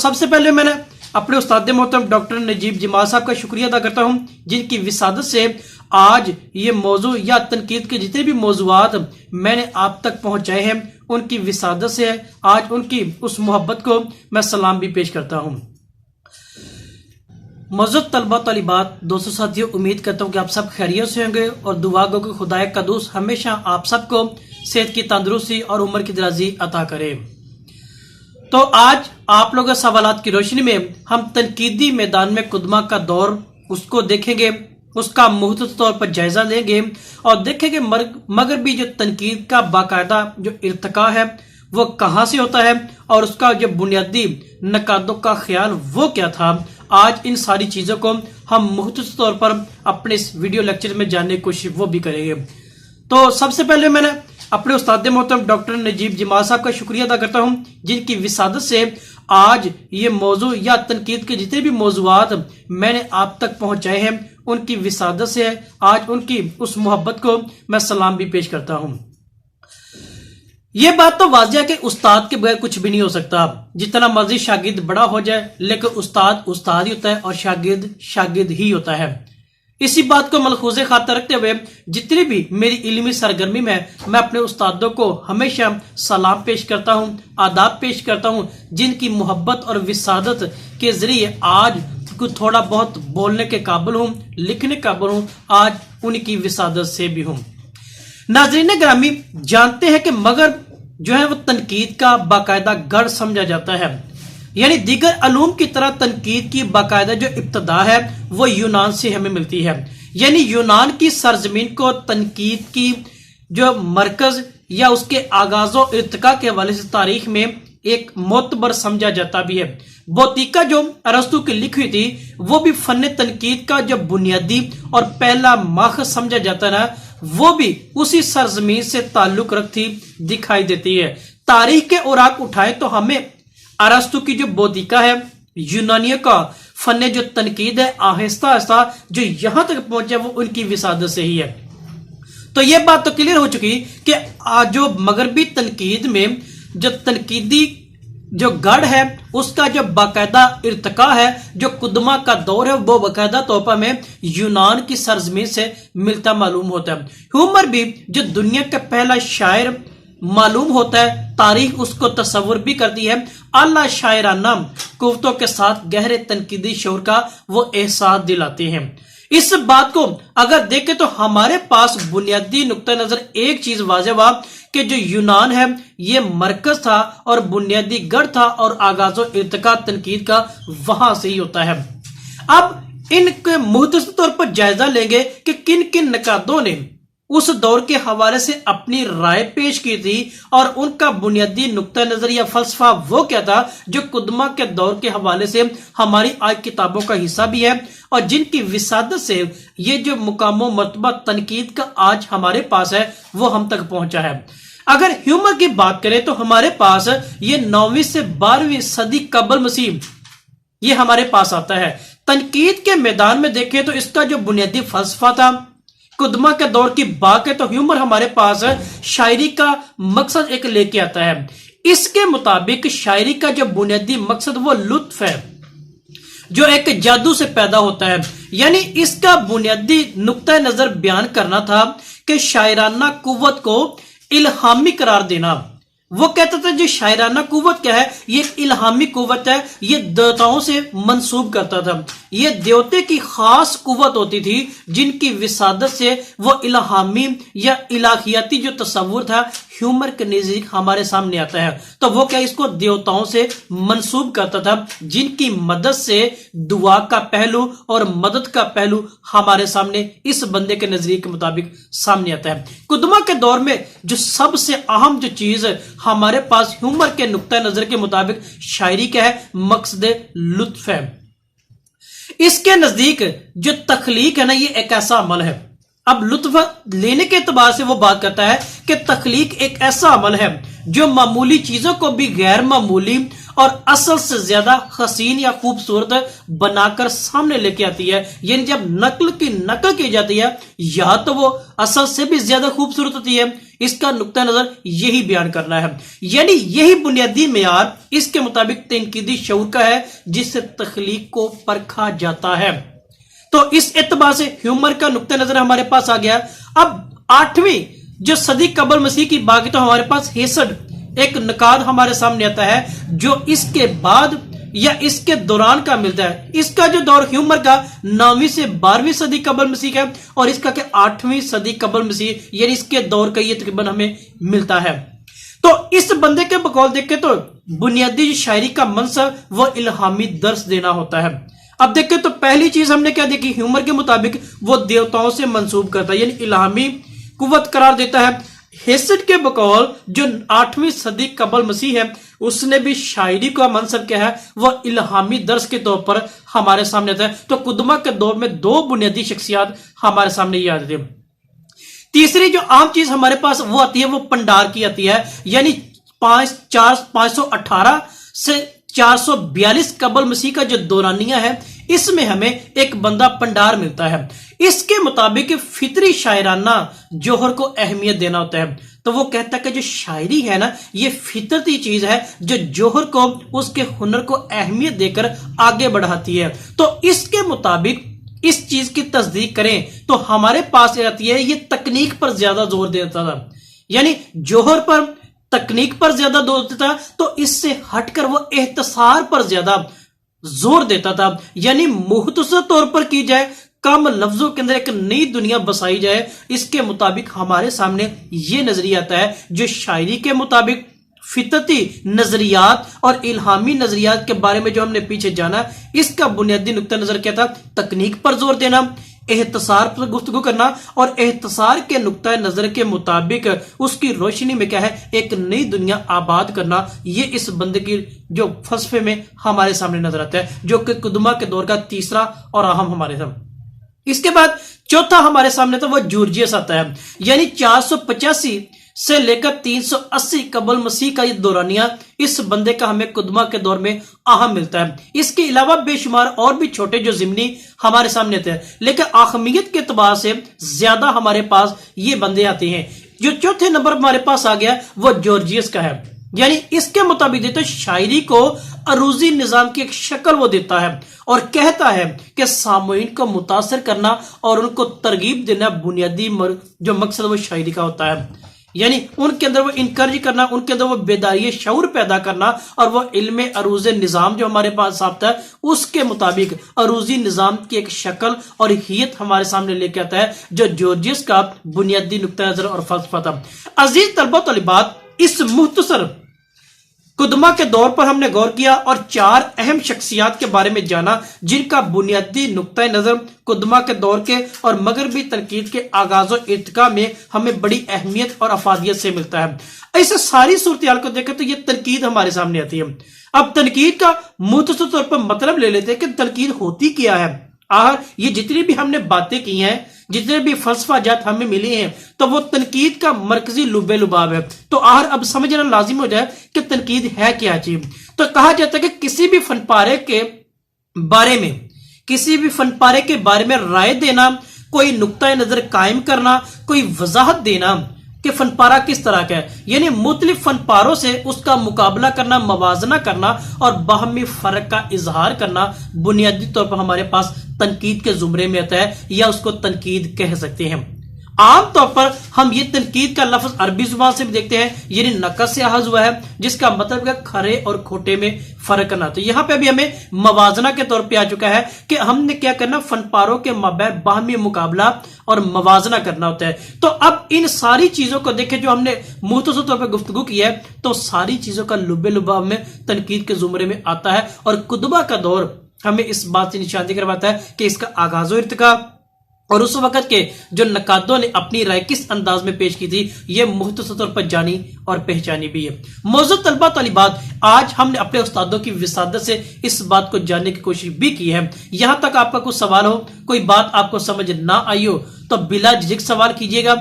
سب سے پہلے میں نے اپنے استاد محترم ڈاکٹر نجیب جمال صاحب کا شکریہ ادا کرتا ہوں جن کی وسادت سے آج یہ موضوع یا تنقید کے جتنے بھی موضوعات میں نے آپ تک پہنچائے ہیں ان کی وسادت سے آج ان کی اس محبت کو میں سلام بھی پیش کرتا ہوں۔ معزز طلبہ طالبات، دوستوں ساتھیوں، امید کرتا ہوں کہ آپ سب خیریت سے ہوں گے اور دعا گو کہ خدائے قدوس ہمیشہ آپ سب کو صحت کی تندرستی اور عمر کی درازی عطا کرے۔ تو آج آپ لوگوں کے سوالات کی روشنی میں ہم تنقیدی میدان میں قدمہ کا دور اس کو دیکھیں گے، اس کا محدود طور پر جائزہ لیں گے اور دیکھیں گے مگر بھی جو تنقید کا باقاعدہ جو ارتقا ہے وہ کہاں سے ہوتا ہے اور اس کا جو بنیادی نقادوں کا خیال وہ کیا تھا۔ آج ان ساری چیزوں کو ہم مختصر طور پر اپنے اس ویڈیو لیکچر میں جاننے کی کوشش وہ بھی کریں گے۔ تو سب سے پہلے میں نے اپنے استاد محترم ڈاکٹر نجیب جمال صاحب کا شکریہ ادا کرتا ہوں جن کی وسادت سے آج یہ موضوع یا تنقید کے جتنے بھی موضوعات میں نے آپ تک پہنچائے ہیں ان کی وسادت سے آج ان کی اس محبت کو میں سلام بھی پیش کرتا ہوں۔ یہ بات تو واضح ہے کہ استاد کے بغیر کچھ بھی نہیں ہو سکتا، جتنا مرضی شاگرد بڑا ہو جائے لیکن استاد استاد ہی ہوتا ہے اور شاگرد شاگرد ہی ہوتا ہے۔ اسی بات کو ملحوظ خاطر رکھتے ہوئے جتنی بھی میری علمی سرگرمی میں اپنے استادوں کو ہمیشہ سلام پیش کرتا ہوں، آداب پیش کرتا ہوں، جن کی محبت اور وسادت کے ذریعے آج کو تھوڑا بہت بولنے کے قابل ہوں، لکھنے کے قابل ہوں، آج ان کی وسادت سے بھی ہوں۔ ناظرین گرامی، جانتے ہیں کہ مگر جو ہے وہ تنقید کا باقاعدہ گڑھ سمجھا جاتا ہے، یعنی دیگر علوم کی طرح تنقید کی باقاعدہ جو ابتدا ہے وہ یونان سے ہمیں ملتی ہے، یعنی یونان کی سرزمین کو تنقید کی جو مرکز یا اس کے آغاز و ارتقاء کے حوالے سے تاریخ میں ایک معتبر سمجھا جاتا بھی ہے۔ بوتیکا جو ارسطو کی لکھی ہوئی تھی وہ بھی فن تنقید کا جو بنیادی اور پہلا ماخذ سمجھا جاتا ہے وہ بھی اسی سرزمین سے تعلق رکھتی دکھائی دیتی ہے۔ تاریخ کے اوراق اٹھائے تو ہمیں ارسطو کی جو بوتیکا ہے، یونانیوں کا فن جو تنقید ہے، آہستہ آہستہ جو یہاں تک پہنچا وہ ان کی وسادت سے ہی ہے۔ تو یہ بات تو کلیئر ہو چکی کہ جو مغربی تنقید میں جو تنقیدی جو گڑھ ہے اس کا جو باقاعدہ ارتقاء ہے، جو قدمہ کا دور ہے، وہ باقاعدہ طور پر ہمیں یونان کی سرزمین سے ملتا معلوم ہوتا ہے۔ ہومر بھی جو دنیا کا پہلا شاعر معلوم ہوتا ہے، تاریخ اس کو تصور بھی کرتی ہے، اعلیٰ شاعرانہ قوتوں کے ساتھ گہرے تنقیدی شعور کا وہ احساس دلاتے ہیں۔ اس بات کو اگر دیکھیں تو ہمارے پاس بنیادی نقطہ نظر ایک چیز واضح ہوا کہ جو یونان ہے یہ مرکز تھا اور بنیادی گڑھ تھا اور آغاز و ارتقاء تنقید کا وہاں سے ہی ہوتا ہے۔ اب ان کے مختصر طور پر جائزہ لیں گے کہ کن کن نقادوں نے اس دور کے حوالے سے اپنی رائے پیش کی تھی اور ان کا بنیادی نقطہ نظر یا فلسفہ وہ کیا تھا جو قدمہ کے دور کے حوالے سے ہماری آج کتابوں کا حصہ بھی ہے اور جن کی وسادت سے یہ جو مقام و مرتبہ تنقید کا آج ہمارے پاس ہے وہ ہم تک پہنچا ہے۔ اگر ہیومر کی بات کریں تو ہمارے پاس یہ 9ویں سے 12ویں صدی قبل مسیح یہ ہمارے پاس آتا ہے۔ تنقید کے میدان میں دیکھیں تو اس کا جو بنیادی فلسفہ تھا، قدمہ کے دور کی بات ہے تو ہیومر ہمارے پاس شاعری کا مقصد ایک لے کے آتا ہے۔ اس کے مطابق شاعری کا جو بنیادی مقصد وہ لطف ہے جو ایک جادو سے پیدا ہوتا ہے، یعنی اس کا بنیادی نقطہ نظر بیان کرنا تھا کہ شاعرانہ قوت کو الہامی قرار دینا۔ وہ کہتا تھا جو شاعرانہ قوت کیا ہے، یہ الہامی قوت ہے، یہ دیوتاؤں سے منسوب کرتا تھا، یہ دیوتے کی خاص قوت ہوتی تھی جن کی وسادت سے وہ الہامی یا الہیاتی جو تصور تھا ہیومر کے نزدیک ہمارے سامنے آتا ہے۔ تو وہ کیا اس کو دیوتاؤں سے منسوب کرتا تھا جن کی مدد سے دعا کا پہلو اور مدد کا پہلو ہمارے سامنے اس بندے کے نظریے کے مطابق سامنے آتا ہے۔ قدمہ کے دور میں جو سب سے اہم جو چیز ہمارے پاس ہیومر کے نقطہ نظر کے مطابق شاعری کا ہے، مقصد لطف ہے۔ اس کے نزدیک جو تخلیق ہے نا یہ ایک ایسا عمل ہے۔ اب لطف لینے کے اعتبار سے وہ بات کرتا ہے کہ تخلیق ایک ایسا عمل ہے جو معمولی چیزوں کو بھی غیر معمولی اور اصل سے زیادہ حسین یا خوبصورت بنا کر سامنے لے کے آتی ہے. یعنی جب نقل کی نقل کی جاتی ہے یا تو وہ اصل سے بھی زیادہ خوبصورت ہوتی ہے. اس کا نقطہ نظر یہی بیان کرنا ہے. یعنی یہی بنیادی معیار اس کے مطابق تنقیدی شعور کا ہے جس سے تخلیق کو پرکھا جاتا ہے. تو اس اعتبار سے ہیومر کا نقطہ نظر ہمارے پاس آ گیا. اب 8ویں جو صدی قبل مسیح کی باقی تو ہمارے پاس ہیسڈ ایک نقاد ہمارے سامنے آتا ہے جو اس کے بعد یا اس کے دوران کا ملتا ہے. اس کا جو دور ہیومر کا 9ویں سے 12ویں صدی قبل مسیح کا اور اس کا کہ 8ویں صدی قبل مسیح یعنی اس کے دور کا یہ تقریباً ہمیں ملتا ہے. تو اس بندے کے بقول دیکھیں تو بنیادی شاعری کا منصب وہ الہامی درس دینا ہوتا ہے. اب دیکھیں تو پہلی چیز ہم نے کیا دیکھی, ہیومر کے مطابق وہ دیوتاؤں سے منسوب کرتا ہے یعنی الہامی قوت قرار دیتا ہے. ہیسڈ کے بقول جو 8ویں صدی قبل مسیح ہے اس نے بھی شاعری کا منصب کیا ہے وہ الہامی درس کے طور پر ہمارے سامنے آتا ہے. تو قدمہ کے دور میں 2 بنیادی شخصیات ہمارے سامنے یہ آتی ہے. تیسری جو عام چیز ہمارے پاس وہ آتی ہے وہ پنڈار کی آتی ہے یعنی 518 سے 442 قبل مسیح کا جو دورانیہ ہے اس میں ہمیں ایک بندہ پنڈار ملتا ہے. اس کے مطابق فطری شاعرانہ جوہر کو اہمیت دینا ہوتا ہے. تو وہ کہتا ہے کہ جو شاعری ہے نا یہ فطرتی چیز ہے جو جوہر کو اس کے ہنر کو اہمیت دے کر آگے بڑھاتی ہے. تو اس کے مطابق اس چیز کی تصدیق کریں تو ہمارے پاس آتی ہے یہ تکنیک پر زیادہ زور دیتا تھا یعنی جوہر پر تکنیک پر زیادہ زور دیتا تو اس سے ہٹ کر وہ اختصار پر زیادہ زور دیتا تھا یعنی مختصر طور پر کی جائے کم لفظوں کے اندر ایک نئی دنیا بسائی جائے. اس کے مطابق ہمارے سامنے یہ نظریہ آتا ہے جو شاعری کے مطابق فطرتی نظریات اور الہامی نظریات کے بارے میں جو ہم نے پیچھے جانا اس کا بنیادی نقطہ نظر کیا تھا, تکنیک پر زور دینا, اختصار پر گفتگو کرنا اور اختصار کے نقطہ نظر کے مطابق اس کی روشنی میں کیا ہے ایک نئی دنیا آباد کرنا. یہ اس بندے کی جو فلسفے میں ہمارے سامنے نظر آتا ہے جو کہ قدمہ کے دور کا تیسرا اور اہم ہمارے تھا. اس کے بعد چوتھا ہمارے سامنے تھا وہ جورجیس آتا ہے یعنی 485 سے لے کر 380 قبل مسیح کا یہ دورانیہ اس بندے کا ہمیں قدمہ کے دور میں اہم ملتا ہے. اس کے علاوہ بے شمار اور بھی چھوٹے جو ضمنی ہمارے سامنے آتے ہیں لیکن اہمیت کے اعتبار سے زیادہ ہمارے پاس یہ بندے آتے ہیں. جو چوتھے نمبر ہمارے پاس آ گیا وہ جورجیس کا ہے یعنی اس کے مطابق دیتا ہے شاعری کو عروضی نظام کی ایک شکل وہ دیتا ہے اور کہتا ہے کہ سامعین کو متاثر کرنا اور ان کو ترغیب دینا بنیادی جو مقصد وہ شاعری کا ہوتا ہے. یعنی ان کے اندر وہ انکریج کرنا, ان کے اندر وہ بیداری شعور پیدا کرنا اور وہ علم عروض نظام جو ہمارے پاس ثابت ہے اس کے مطابق عروضی نظام کی ایک شکل اور حیت ہمارے سامنے لے کے آتا ہے جو جورجیس کا بنیادی نقطہ نظر اور فلسفہ تھا. عزیز طلبہ طالبات, اس مختصر قدمہ کے دور پر ہم نے غور کیا اور 4 اہم شخصیات کے بارے میں جانا جن کا بنیادی نقطہ نظر قدمہ کے دور کے اور مغربی تنقید کے آغاز و ارتقاء میں ہمیں بڑی اہمیت اور افادیت سے ملتا ہے. ایسے ساری صورتحال کو دیکھیں تو یہ تنقید ہمارے سامنے آتی ہے. اب تنقید کا مختصر طور پر مطلب لے لیتے ہیں کہ تنقید ہوتی کیا ہے. یہ جتنی بھی ہم نے باتیں کی ہیں, جتنے بھی فلسفہ جات ہمیں ملی ہیں تو وہ تنقید کا مرکزی لب لباب ہے. تو اب سمجھنا لازم ہو جائے کہ تنقید ہے کیا چیز. تو کہا جاتا ہے کہ کسی بھی فن پارے کے بارے میں رائے دینا, کوئی نقطہ نظر قائم کرنا, کوئی وضاحت دینا کہ فن پارہ کس طرح کا ہے یعنی مختلف فن پاروں سے اس کا مقابلہ کرنا, موازنہ کرنا اور باہمی فرق کا اظہار کرنا بنیادی طور پر ہمارے پاس تنقید کے زمرے میں آتا ہے یا اس کو تنقید کہہ سکتے ہیں. عام طور پر ہم یہ تنقید کا لفظ عربی زبان سے بھی دیکھتے ہیں یعنی نقد سے اخذ ہوا ہے جس کا مطلب ہے کھرے اور کھوٹے میں فرق کرنا. تو یہاں پہ بھی ہمیں موازنہ کے طور پہ آ چکا ہے کہ ہم نے کیا کرنا, فن پاروں کے مابین باہمی مقابلہ اور موازنہ کرنا ہوتا ہے. تو اب ان ساری چیزوں کو دیکھیں جو ہم نے مختصر طور پہ گفتگو کی ہے تو ساری چیزوں کا لب لباب میں تنقید کے زمرے میں آتا ہے اور قدمہ کا دور ہمیں اس بات سے نشاندہی کرواتا ہے کہ اس کا آغاز و ارتقاء اور اس وقت کے جو نقادوں نے اپنی رائے کس انداز میں پیش کی تھی یہ مختصر طور پر جانی اور پہچانی بھی ہے. معزز طلبہ طالبات, آج ہم نے اپنے استادوں کی وسادت سے اس بات کو جاننے کی کوشش بھی کی ہے. یہاں تک آپ کا کوئی سوال ہو, کوئی بات آپ کو سمجھ نہ آئی ہو تو بلا جھجک سوال کیجیے گا.